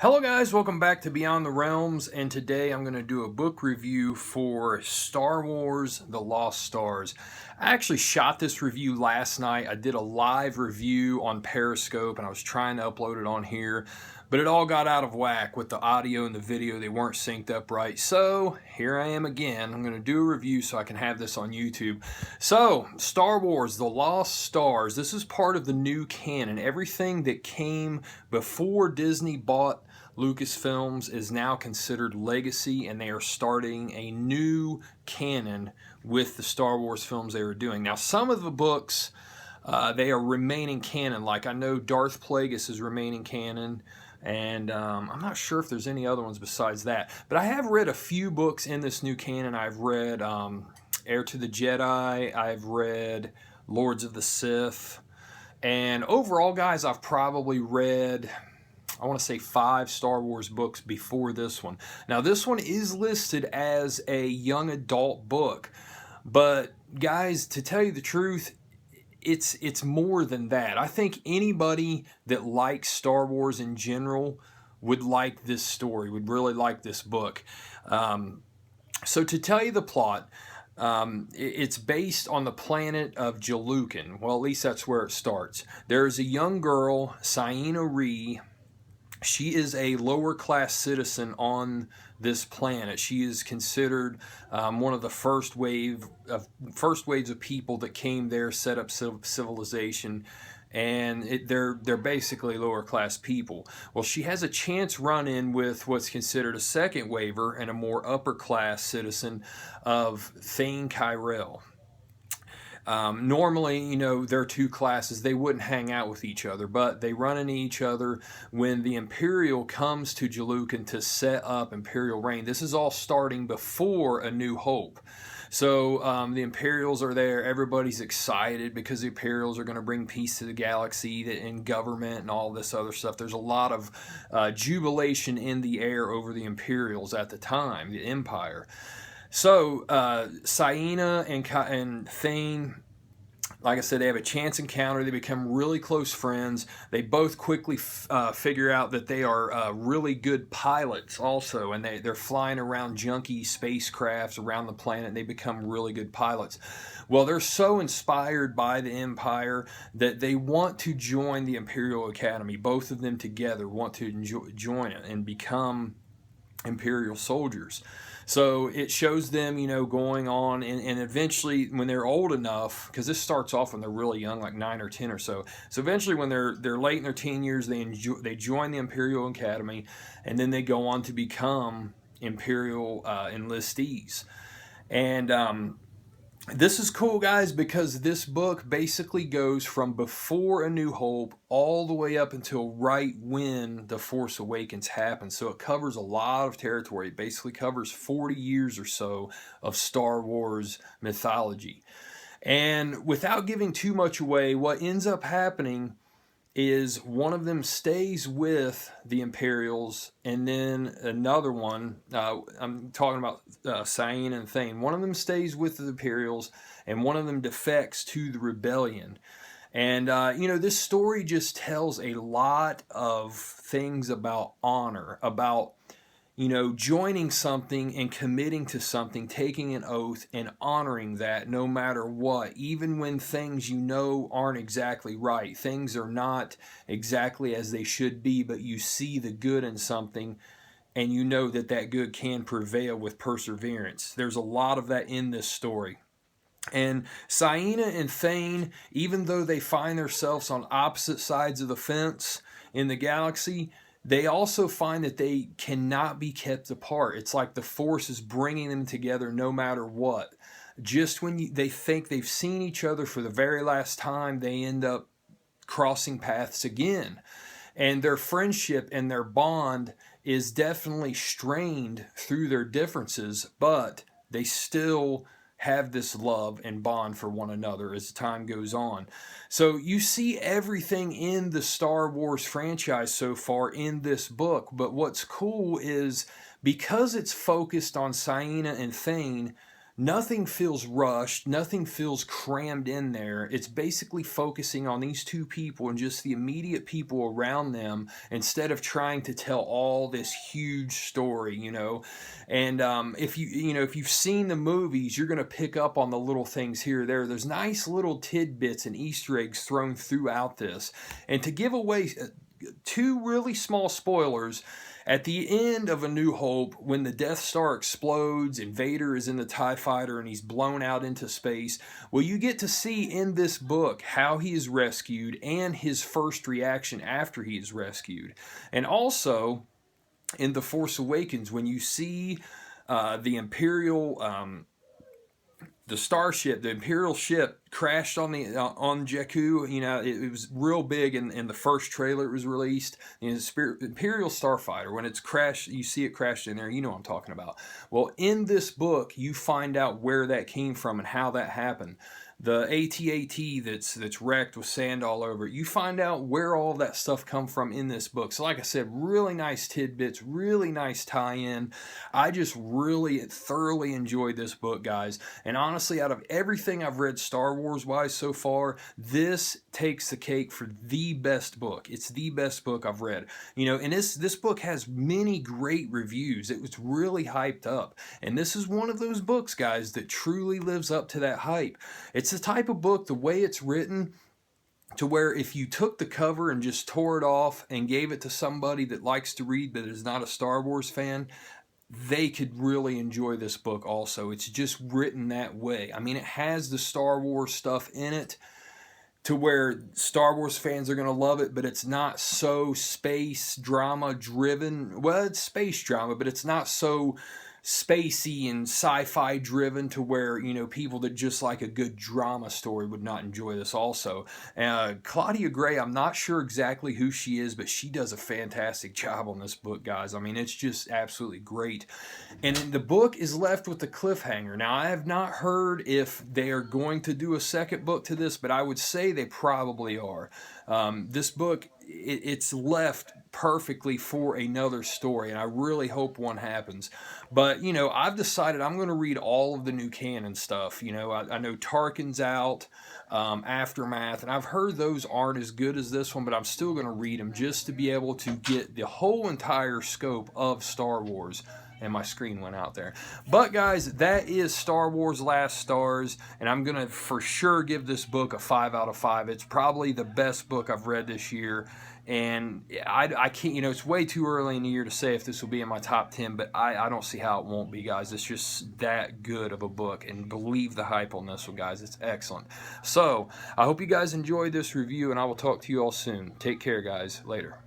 Hello guys, welcome back to Beyond the Realms, and today I'm going to do a book review for Star Wars The Lost Stars. I actually shot this review last night. I did a live review on Periscope and I was trying to upload it on here, but it all got out of whack with the audio and the video. They weren't synced up right. So here I am again. I'm going to do a review so I can have this on YouTube. So, Star Wars The Lost Stars. This is part of the new canon. Everything that came before Disney bought Lucasfilms is now considered legacy, and they are starting a new canon with the Star Wars films they were doing. Now, some of the books, they are remaining canon. Like, I know Darth Plagueis is remaining canon, and I'm not sure if there's any other ones besides that. But I have read a few books in this new canon. I've read Heir to the Jedi. I've read Lords of the Sith. And overall, guys, I've probably read, I want to say 5 Star Wars books before this one. Now, this one is listed as a young adult book, but guys, to tell you the truth, it's more than that. I think anybody that likes Star Wars in general would like this story, would really like this book. So to tell you the plot, it's based on the planet of Jalukan. Well, at least that's where it starts. There's a young girl, Ciena Ree. She is a lower class citizen on this planet. She is considered one of the first waves of people that came there, set up civilization, and they're basically lower class people. Well, she has a chance run-in with what's considered a second waver and a more upper class citizen of Thane Kyrell. Normally, you know, there are two classes. They wouldn't hang out with each other, but they run into each other when the Imperial comes to Jalukan to set up Imperial reign. This is all starting before A New Hope. So the Imperials are there. Everybody's excited because the Imperials are going to bring peace to the galaxy and government and all this other stuff. There's a lot of jubilation in the air over the Imperials at the time, the Empire. So, Ciena and Thane, like I said, they have a chance encounter. They become really close friends. They both quickly figure out that they are really good pilots also, and they're flying around junky spacecrafts around the planet, and they become really good pilots. Well, they're so inspired by the Empire that they want to join the Imperial Academy. Both of them together want to join it and become Imperial soldiers. So it shows them, you know, going on, and eventually when they're old enough, because this starts off when they're really young, like 9 or 10 or so. So eventually when they're late in their teen years, they join the Imperial Academy, and then they go on to become Imperial enlistees. And this is cool, guys, because this book basically goes from before A New Hope all the way up until right when The Force Awakens happens. So it covers a lot of territory. It basically covers 40 years or so of Star Wars mythology. And without giving too much away, what ends up happening is one of them stays with the Imperials, and then another one, I'm talking about Ciena and Thane, one of them stays with the Imperials, and one of them defects to the rebellion. And, you know, this story just tells a lot of things about honor, about, you know, joining something and committing to something, taking an oath and honoring that no matter what, even when things you know aren't exactly right. Things are not exactly as they should be, but you see the good in something and you know that that good can prevail with perseverance. There's a lot of that in this story. And Ciena and Thane, even though they find themselves on opposite sides of the fence in the galaxy, they also find that they cannot be kept apart. It's like the Force is bringing them together no matter what. Just when they think they've seen each other for the very last time, they end up crossing paths again. And their friendship and their bond is definitely strained through their differences, but they still have this love and bond for one another as time goes on. So you see everything in the Star Wars franchise so far in this book, but what's cool is because it's focused on Ciena and Thane, nothing feels rushed, nothing feels crammed in there. It's basically focusing on these two people and just the immediate people around them instead of trying to tell all this huge story, you know. And if if you've seen the movies, you're going to pick up on the little things here or there. There's nice little tidbits and Easter eggs thrown throughout this. And to give away two really small spoilers, at the end of A New Hope, when the Death Star explodes and Vader is in the TIE Fighter and he's blown out into space, well, you get to see in this book how he is rescued and his first reaction after he is rescued. And also, in The Force Awakens, when you see the Imperial... the starship, the Imperial ship, crashed on on Jakku. You know, it was real big in the first trailer it was released. You know, the Imperial Starfighter, when it's crashed, you see it crashed in there. You know what I'm talking about. Well, in this book, you find out where that came from and how that happened. The AT-AT that's wrecked with sand all over it. You find out where all that stuff come from in this book. So like I said, really nice tidbits, really nice tie-in. I just really thoroughly enjoyed this book, guys. And honestly, out of everything I've read Star Wars-wise so far, this takes the cake for the best book. It's the best book I've read. You know, and this book has many great reviews. It was really hyped up. And this is one of those books, guys, that truly lives up to that hype. It's the type of book, the way it's written, to where if you took the cover and just tore it off and gave it to somebody that likes to read but is not a Star Wars fan, they could really enjoy this book also. It's just written that way. I mean, it has the Star Wars stuff in it to where Star Wars fans are going to love it, but it's not so space drama driven. Well, it's space drama, but it's not so spacey and sci-fi driven to where, you know, people that just like a good drama story would not enjoy this also. Claudia Gray, I'm not sure exactly who she is, but she does a fantastic job on this book, guys. I mean, it's just absolutely great. And the book is left with the cliffhanger. Now, I have not heard if they are going to do a second book to this, but I would say they probably are. This book, it's left perfectly for another story, and I really hope one happens. But, you know, I've decided I'm going to read all of the new canon stuff. You know, I know Tarkin's out, Aftermath, and I've heard those aren't as good as this one, but I'm still going to read them just to be able to get the whole entire scope of Star Wars. And my screen went out there. But guys, that is Star Wars Last Stars, and I'm going to for sure give this book a 5 out of 5. It's probably the best book I've read this year, and I can't, you know, it's way too early in the year to say if this will be in my top 10, but I don't see how it won't be, guys. It's just that good of a book, and believe the hype on this one, guys. It's excellent. So, I hope you guys enjoyed this review, and I will talk to you all soon. Take care, guys. Later.